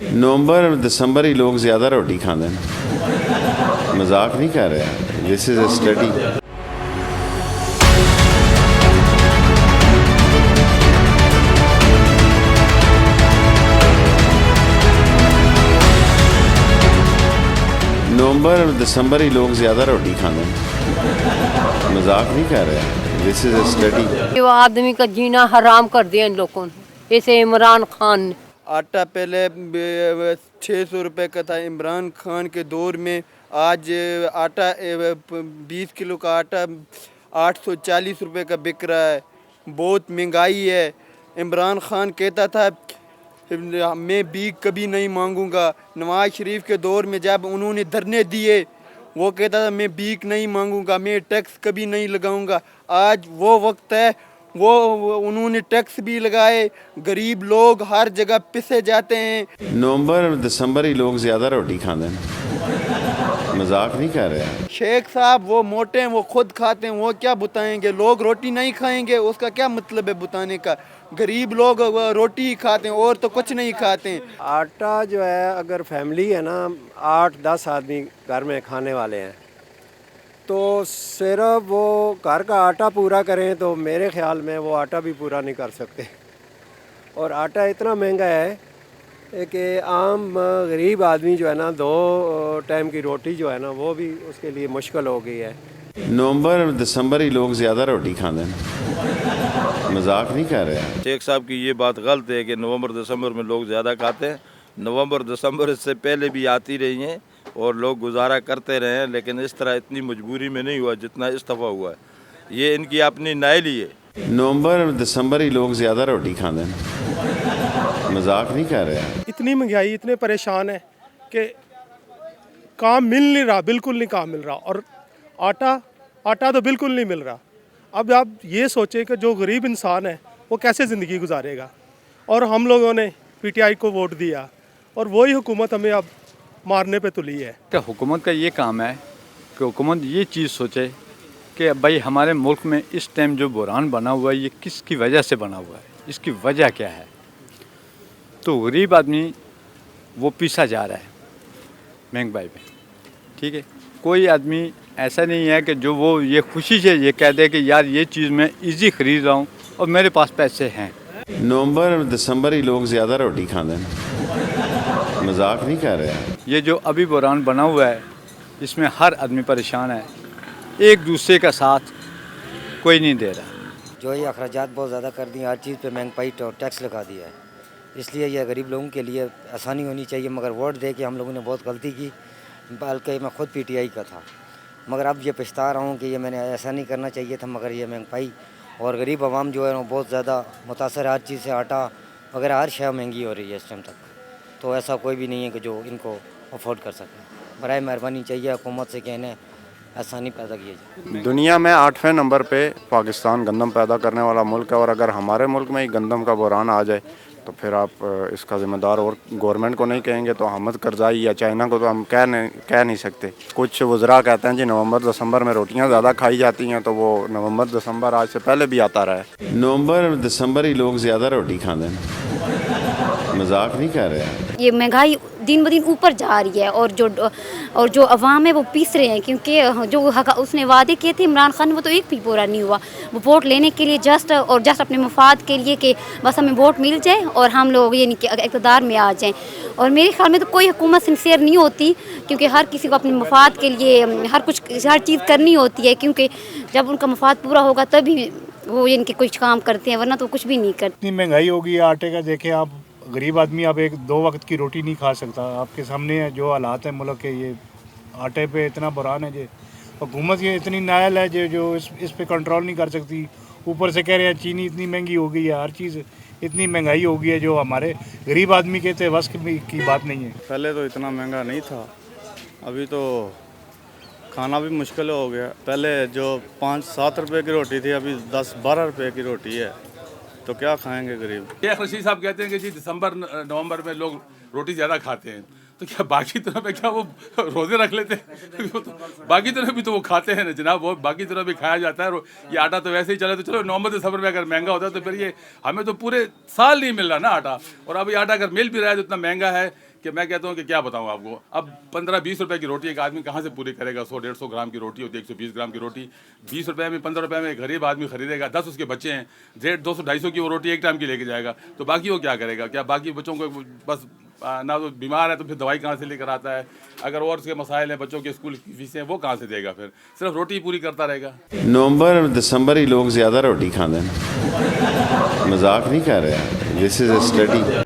नवंबर और दिसंबर ही लोग ज़्यादा रोटी खाते हैं। मजाक नहीं कर रहे, दिस इज़ अ स्टडी। नवंबर और दिसंबर ही लोग ज़्यादा रोटी खाते हैं। मजाक नहीं कर रहे, दिस इज़ अ स्टडी। वो आदमी का जीना हराम कर दिया इन लोगों ने, ऐसे इमरान खान ने। आटा पहले 600 रुपये का था इमरान खान के दौर में। आज आटा 20 किलो का आटा 840 रुपये का बिक रहा है। बहुत महंगाई है। इमरान खान कहता था मैं भीख कभी नहीं मांगूंगा। नवाज शरीफ के दौर में जब उन्होंने धरने दिए, वो कहता था मैं भीख नहीं मांगूंगा, मैं टैक्स कभी नहीं लगाऊंगा। आज वो वक्त है, वो उन्होंने टैक्स भी लगाए। गरीब लोग हर जगह पिसे जाते हैं। नवंबर और दिसंबर ही लोग ज़्यादा रोटी खाते हैं। मजाक नहीं कर रहे। शेख साहब वो मोटे हैं, वो खुद खाते हैं, वो क्या बताएंगे? लोग रोटी नहीं खाएंगे, उसका क्या मतलब है बताने का? गरीब लोग रोटी ही खाते हैं और तो कुछ नहीं खाते हैं। आटा जो है, अगर फैमिली है ना 8-10 आदमी घर में खाने वाले हैं, तो सिर्फ वो घर का आटा पूरा करें तो मेरे ख्याल में वो आटा भी पूरा नहीं कर सकते। और आटा इतना महंगा है कि आम गरीब आदमी जो है ना 2 टाइम की रोटी जो है ना वो भी उसके लिए मुश्किल हो गई है। नवंबर और दिसंबर ही लोग ज़्यादा रोटी खाते हैं। मजाक नहीं कर रहे। शेख साहब की ये बात गलत है कि नवंबर दिसंबर में लोग ज़्यादा खाते हैं। नवंबर दिसंबर इससे पहले भी आती रही हैं और लोग गुजारा करते रहे हैं, लेकिन इस तरह इतनी मजबूरी में नहीं हुआ जितना इस दफ़ा हुआ है। ये इनकी अपनी नाइली है। नवंबर और दिसंबर ही लोग ज़्यादा रोटी खाते हैं। मजाक नहीं कर रहे। इतनी महंगाई, इतने परेशान है कि काम मिल नहीं रहा, बिल्कुल नहीं काम मिल रहा। और आटा तो बिल्कुल नहीं मिल रहा। अब आप ये सोचें कि जो गरीब इंसान है वो कैसे ज़िंदगी गुजारेगा। और हम लोगों ने पीटीआई को वोट दिया और वही हुकूमत हमें अब मारने पे तुली है। कि हुकूमत का ये काम है कि हुकूमत ये चीज़ सोचे कि भाई हमारे मुल्क में इस टाइम जो बुरान बना हुआ है ये किसकी वजह से बना हुआ है, इसकी वजह क्या है। तो गरीब आदमी वो पीसा जा रहा है महंगाई में, ठीक है। कोई आदमी ऐसा नहीं है कि जो वो ये खुशी से ये कह दे कि यार ये चीज़ मैं इजी ख़रीद रहा हूँ और मेरे पास पैसे हैं। नवंबर और दिसंबर ही लोग ज़्यादा रोटी खाते हैं। मजाक नहीं कर रहे। ये जो अभी बुरान बना हुआ है इसमें हर आदमी परेशान है, एक दूसरे का साथ कोई नहीं दे रहा। जो ये अखराजात बहुत ज़्यादा कर दिए, हर चीज़ पे महंगाई और टैक्स लगा दिया है, इसलिए यह गरीब लोगों के लिए आसानी होनी चाहिए। मगर वोट दे के हम लोगों ने बहुत गलती की। बल्कि मैं खुद पीटीआई का था, मगर अब ये पछता रहा हूँ कि ये मैंने ऐसा नहीं करना चाहिए था। मगर ये महंगाई और गरीब आवाम जो है वो बहुत ज़्यादा मुतासर है हर चीज़ से। आटा वगैरह हर शय महंगी हो रही है इस टाइम तक। तो ऐसा कोई भी नहीं है कि जो इनको अफोर्ड कर सके। बराए मेहरबानी चाहिए हुकूमत से कि इन्हें आसानी पैदा की जाए। दुनिया में 8वें नंबर पे पाकिस्तान गंदम पैदा करने वाला मुल्क है, और अगर हमारे मुल्क में ही गंदम का बुरान आ जाए तो फिर आप इसका ज़िम्मेदार और गवर्नमेंट को नहीं कहेंगे तो अहमद करज़ाई या चाइना को तो हम कह नहीं सकते। कुछ वज़रा कहते हैं जी नवंबर दिसंबर में रोटियां ज़्यादा खाई जाती हैं, तो वो नवंबर दिसंबर आज से पहले भी आता रहा है। नवंबर और दिसंबर ही लोग ज़्यादा रोटी खाते हैं। मजाक नहीं कर रहे। ये महंगाई दिन ब दिन ऊपर जा रही है और जो अवाम है वो पीस रहे हैं, क्योंकि जो उसने वादे किए थे इमरान खान, वो तो एक भी पूरा नहीं हुआ। वो वोट लेने के लिए जस्ट अपने मफाद के लिए कि बस हमें वोट मिल जाए और हम लोग ये इक़्तिदार में आ जाएं। और मेरे ख्याल में तो कोई हुकूमत सिंसियर नहीं होती, क्योंकि हर किसी को अपने मफाद के लिए हर चीज़ करनी होती है, क्योंकि जब उनका मफाद पूरा होगा तभी वो इनके कुछ काम करते हैं, वरना तो कुछ भी नहीं करते। इतनी महंगाई होगी आटे का, देखें आप, गरीब आदमी अब 1-2 वक्त की रोटी नहीं खा सकता। आपके सामने है जो हालात है मुल्क के, ये आटे पे इतना बुरान है जो हुकूमत ये इतनी नायल है जो इस पे कंट्रोल नहीं कर सकती। ऊपर से कह रहे हैं चीनी इतनी महंगी हो गई है, हर चीज़ इतनी महंगाई हो गई है जो हमारे गरीब आदमी के तो बस की बात नहीं है। पहले तो इतना महंगा नहीं था, अभी तो खाना भी मुश्किल हो गया। पहले जो 5-7 रुपये की रोटी थी, अभी 10-12 रुपये की रोटी है, तो क्या खाएंगे गरीब। शेख रशीद साहब कहते हैं कि जी दिसंबर नवंबर में लोग रोटी ज़्यादा खाते हैं, तो क्या बाकी दिनों में क्या वो रोज़े रख लेते हैं? बाकी दिनों भी तो वो खाते हैं ना जनाब, वो बाकी दिनों भी खाया जाता है। ये आटा तो वैसे ही चले, तो चलो नवंबर दिसंबर में अगर महंगा होता है तो फिर ये हमें तो पूरे साल नहीं मिल रहा ना आटा। और अभी आटा अगर मिल भी रहा है तो इतना महंगा है कि मैं कहता हूँ कि क्या बताऊँ आपको, अब 15-20 रुपए की रोटी एक आदमी कहाँ से पूरी करेगा। 100-150 ग्राम की रोटी होती है, 120 ग्राम की रोटी 20 रुपए में 15 रुपए में एक गरीब आदमी खरीदेगा। 10 उसके बच्चे हैं, 150-250 की वो रोटी एक टाइम की लेके जाएगा, तो बाकी वो क्या करेगा? क्या बाकी बच्चों को बस ना तो बीमार है तो फिर दवाई कहाँ से लेकर आता है, अगर और उसके मसाइल हैं, बच्चों के स्कूल की फीसें, वो कहाँ से देगा? फिर सिर्फ रोटी पूरी करता रहेगा। नवंबर दिसंबर ही लोग ज़्यादा रोटी खाते हैं, मजाक नहीं कर रहे हैं, दिस इज़ अ स्टडी।